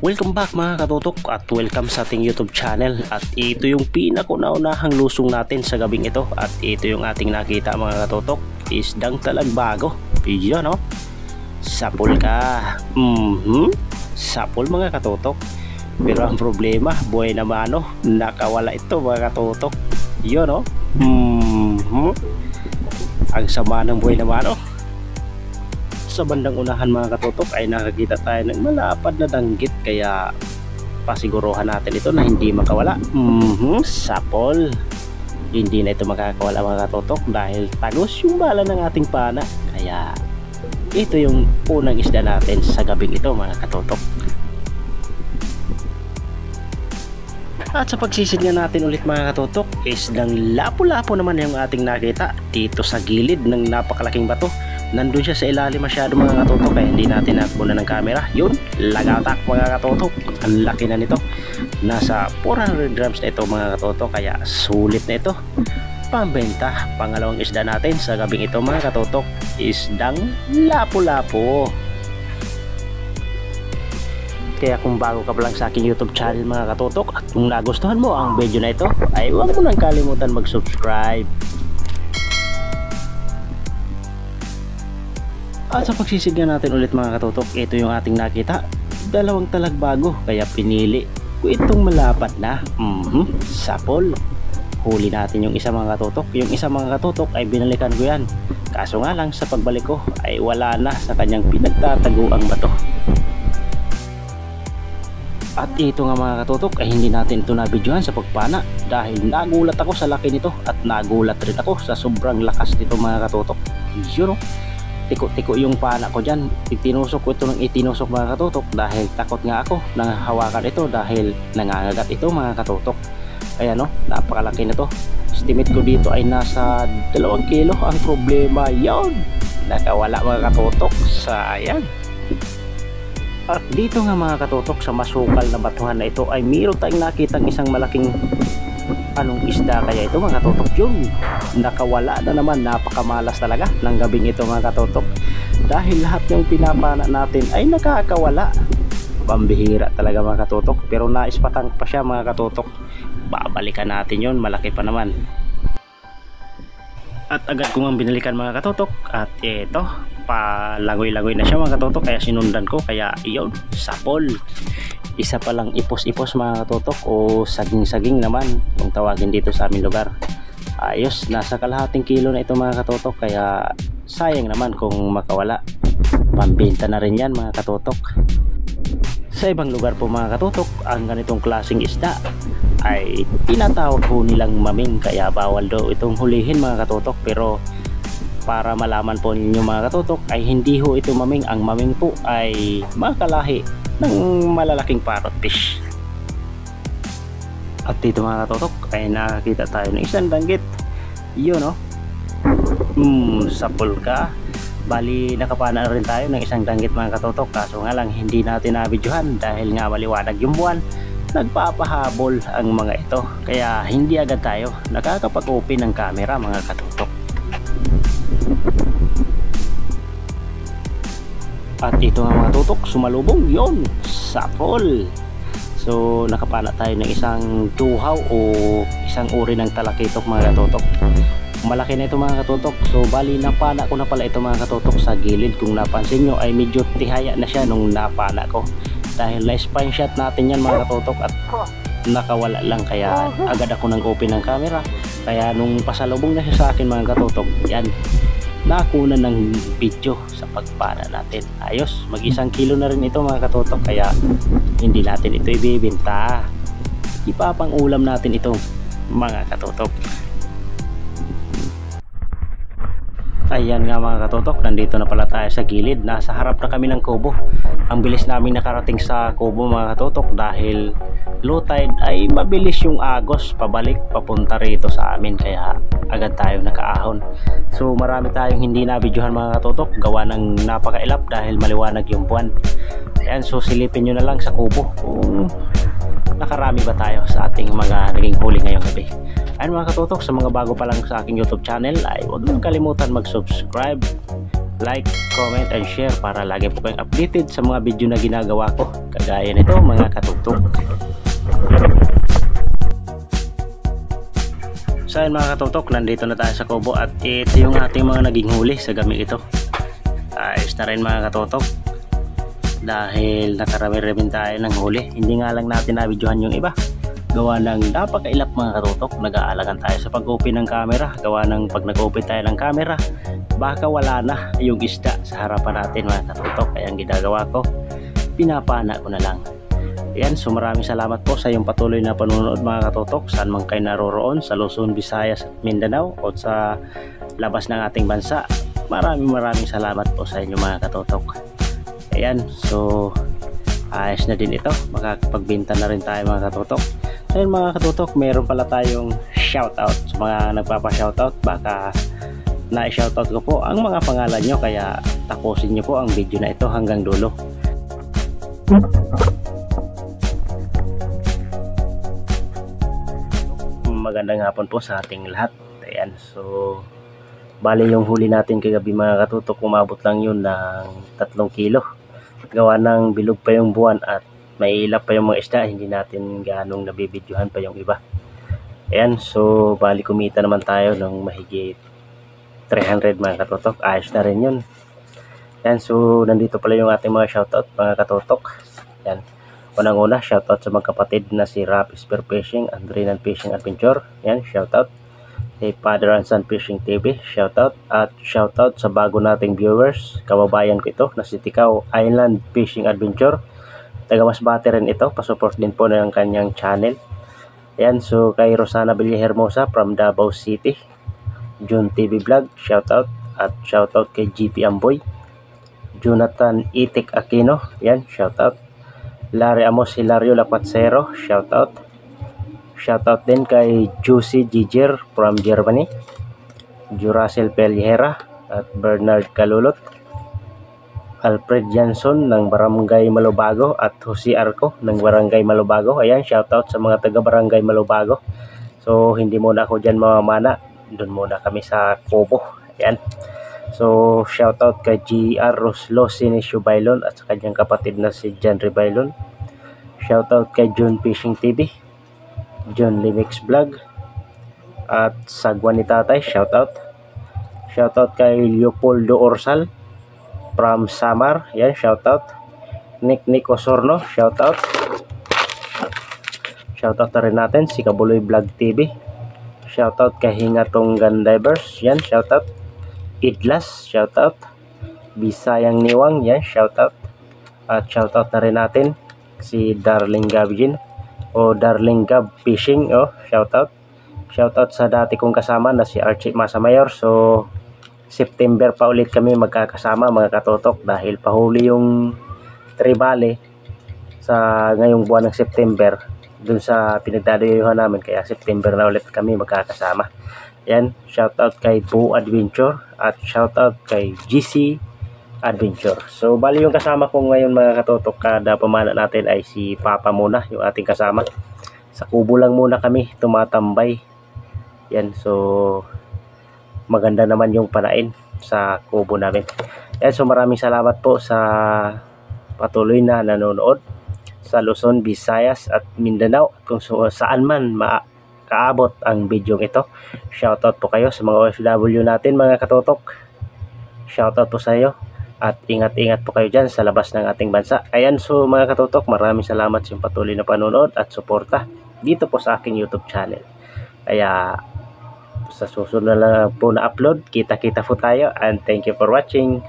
Welcome back mga katutok at welcome sa ating YouTube channel. At ito yung pinakauna-unahang lusong natin sa gabing ito. At ito yung ating nakita mga katutok, isdang talagbago. Yun no? Sapol ka. Sapol mga katutok. Pero ang problema, buhay na mano, nakawala ito mga katutok. Yun no? Ang sama ng buhay na mano. Sa bandang unahan mga katutok ay nakakita tayo ng malapad na danggit, kaya pasiguruhan natin ito na hindi makawala. Sapol, hindi na ito makakawala mga katutok dahil tagos yung bala ng ating pana. Kaya ito yung unang isda natin sa gabing ito mga katutok. At sa pagsisid nga natin ulit mga katutok, isdang lapu-lapu naman yung ating nakita dito sa gilid ng napakalaking bato. Nandun siya sa ilalim masyado mga katutok, kaya hindi natin nakuna ng camera. Yun, lagatak mga katutok. Ang laki na nito. Nasa 400 grams na ito mga katutok, kaya sulit na ito. Pambenta, pangalawang isda natin sa gabing ito mga katutok, isdang lapu-lapu. Kaya kung bago ka pa lang sa aking YouTube channel mga katutok, at kung nagustuhan mo ang video na ito, ay huwag mo nang kalimutan mag-subscribe. At sa pagsisigyan natin ulit mga katutok, ito yung ating nakita, dalawang talagbago, kaya pinili ko itong malapad na. Sapol. Huli natin yung isa mga katutok. Yung isa mga katutok ay binalikan ko yan, kaso nga lang sa pagbalik ko ay wala na sa kanyang pinagtataguang bato. At ito nga mga katutok ay hindi natin ito nabidyohan sa pagpana dahil nagulat ako sa laki nito at nagulat rin ako sa sobrang lakas nito mga katutok. Yun o, tiko-tiko yung pana ko dyan. Itinusok ko ito ng itinusok mga katutok dahil takot nga ako nang hawakan ito dahil nangangagat ito mga katutok. Kaya no, napakalaki na to. Estimate ko dito ay nasa 2 kilo. Ang problema yun, nakawala mga katutok. Sayang. At dito nga mga katutok sa masukal na batuhan na ito ay mayroon tayong nakitang isang malaking isda. Kaya ito mga katutok, yun, nakawala na naman. Napakamalas talaga ng gabing ito mga katutok dahil lahat ng pinapana natin ay nakakawala. Pambihira talaga mga katutok, pero naispatang pa siya mga katutok. Babalikan natin yun, malaki pa naman. At agad ko nga binalikan mga katutok, at ito, palangoy-langoy na siya mga katutok, kaya sinundan ko. Kaya iyon, sapol. Isa palang ipos-ipos mga katutok, o saging-saging naman kung tawagin dito sa aming lugar. Ayos, nasa kalahating kilo na ito mga katutok, kaya sayang naman kung makawala. Pambenta na rin yan mga katutok. Sa ibang lugar po mga katutok, ang ganitong klaseng isda ay tinatawag ho nilang maming, kaya bawal daw itong hulihin mga katutok. Pero para malaman po ninyo mga katutok ay hindi ho ito maming. Ang maming po ay makalahi ng malalaking parrot fish. At dito mga katutok ay nakakita tayo ng isang danggit. Yun no, sapol ka. Bali nakapana rin tayo ng isang danggit mga katutok, kaso nga lang hindi natin nabidyohan dahil nga maliwanag yung buwan. Nagpapahabol ang mga ito, kaya hindi agad tayo nakakapag-open ng camera mga katutok. At ito nga mga tutok, sumalubong yon, sapol. So nakapana tayo ng isang tuhaw o isang uri ng talakitok mga katutok. Malaki na ito mga katutok. So bali napana ko na pala ito mga katutok sa gilid. Kung napansin nyo ay medyo tihaya na siya nung napana ko dahil na-spine shot natin yan mga katutok at nakawala lang, kaya agad ako nang open ng camera. Kaya nung pasalubong na siya sa akin mga katutok, yan, nakuna ng video sa pagpana natin. Ayos, mag 1 kilo na rin ito mga katutok, kaya hindi natin ito ibibenta. Ipapang ulam natin ito mga katutok. Ayan nga mga katutok, nandito na pala tayo sa gilid. Nasa harap na kami ng kubo. Ang bilis namin nakarating sa kubo mga katutok dahil low tide ay mabilis yung agos pabalik papunta rito sa amin, kaya agad tayo nakaahon. So marami tayong hindi nabidyohan mga katutok gawa ng napakailap dahil maliwanag yung buwan. Ayan, so silipin nyo na lang sa kubo kung nakarami ba tayo sa ating mga naging huli ngayong gabi. Ayun mga katutok, sa mga bago pa lang sa aking YouTube channel ay huwag nang kalimutan mag-subscribe like, comment, and share para lagi po kayong updated sa mga video na ginagawa ko. Kagaya nito mga katutok. So yun mga katutok, nandito na tayo sa kubo at ito yung ating mga naging huli sa gabi ito. Ayos na rin mga katutok dahil nakarami-rami tayo ng huli. Hindi nga lang natin na-videohan yung iba gawa ng napakailap mga katutok. Nag-aalagan tayo sa pag-open ng camera, gawa ng pag nag-open tayo ng camera baka wala na yung isda sa harapan natin mga katutok. Kaya ang ginagawa ko, pinapana ko na lang. Ayan, so maraming salamat po sa iyong patuloy na panunood mga katutok, saan man kayo naroroon sa Luzon, Visayas at Mindanao o sa labas ng ating bansa. Maraming salamat po sa inyo mga katutok. Ayan, so ayos na din ito, makakapagbenta na rin tayo mga katutok. Ayan mga katutok, meron pala tayong shoutout sa mga nagpapa-shoutout. Baka na-shoutout ko po ang mga pangalan nyo, kaya tapusin nyo po ang video na ito hanggang dulo. Magandang hapon po sa ating lahat. Ayan, so bali yung huli natin kagabi mga katutok, umabot lang yun ng 3 kilo. Gawa ng bilog pa yung buwan at may ilap pa yung mga isda, hindi natin ganong nabibidyohan pa yung iba. Ayan, so bali kumita naman tayo ng mahigit 300 mga katutok. Ayos na rin yun. Ayan, so nandito pala yung ating mga shoutout mga katutok. Ayan, unang-una, shoutout sa mga kapatid na si Rappi Spear Fishing, Andrinan Fishing Adventure. Yan, shoutout. Kay Father and Son Fishing TV, shoutout. At shoutout sa bago nating viewers, kababayan ko ito, na si Tikaw Island Fishing Adventure. Taga Masbate rin ito, pasupport din po ng kanyang channel. Yan, so kay Rosana Villahermosa from Davao City, June TV Vlog, shoutout. At shoutout kay GP Amboy, Jonathan Itik Aquino, yan, shoutout. Larry Amos Hilario Lapatsero, shoutout. Shoutout din kay Juicy Giger from Germany, Jurasel Peliera at Bernard Kalulot, Alfred Jansson ng Barangay Malubago at Jose Arco ng Barangay Malubago. Ayan, shoutout sa mga taga Barangay Malubago. So hindi muna ako dyan mamamana, doon muna kami sa Kubo. Ayan, so shoutout kay GR Roslo Sinisio Bailon at sa kanyang kapatid na si John Ribailon. Shoutout kay John Fishing TV, John Limix Vlog at Sagwan ni Tatay, shoutout. Shoutout kay Leopoldo Orsal from Samar, yan, shoutout. Nick Osorno, shoutout. Shoutout na rin natin si Kabuloy Vlog TV. Shoutout kay Hingatong Gun Divers, yan, shoutout. Idlas, shoutout. Bisayang Niwang, yan, shoutout. At shoutout na rin natin si Darling Gabjin o Darling Gab Fishing, shoutout. Shoutout sa dati kong kasama na si Archie Masamayor. So September pa ulit kami magkakasama mga katutok dahil pahuli yung tribale sa ngayong buwan ng September dun sa pinagdadayuhan namin, kaya September na ulit kami magkakasama. Yan, shoutout kay Bo Adventure at shoutout kay GC Adventure. So bali yung kasama ko ngayon mga katutok, kada pamana natin ay si Papa muna, yung ating kasama. Sa kubo lang muna kami tumatambay. Yan, so maganda naman yung panain sa kubo namin. Yan, so maraming salamat po sa patuloy na nanonood sa Luzon, Visayas at Mindanao at kung saan man kaabot ang video ito. Shoutout po kayo sa mga OFW natin mga katutok. Shoutout po sa iyo at ingat-ingat po kayo dyan sa labas ng ating bansa. Ayan, so mga katutok, maraming salamat sa patuloy na panonood at suporta dito po sa aking YouTube channel. Kaya sa susunod na lang po na upload, kita-kita po tayo and thank you for watching.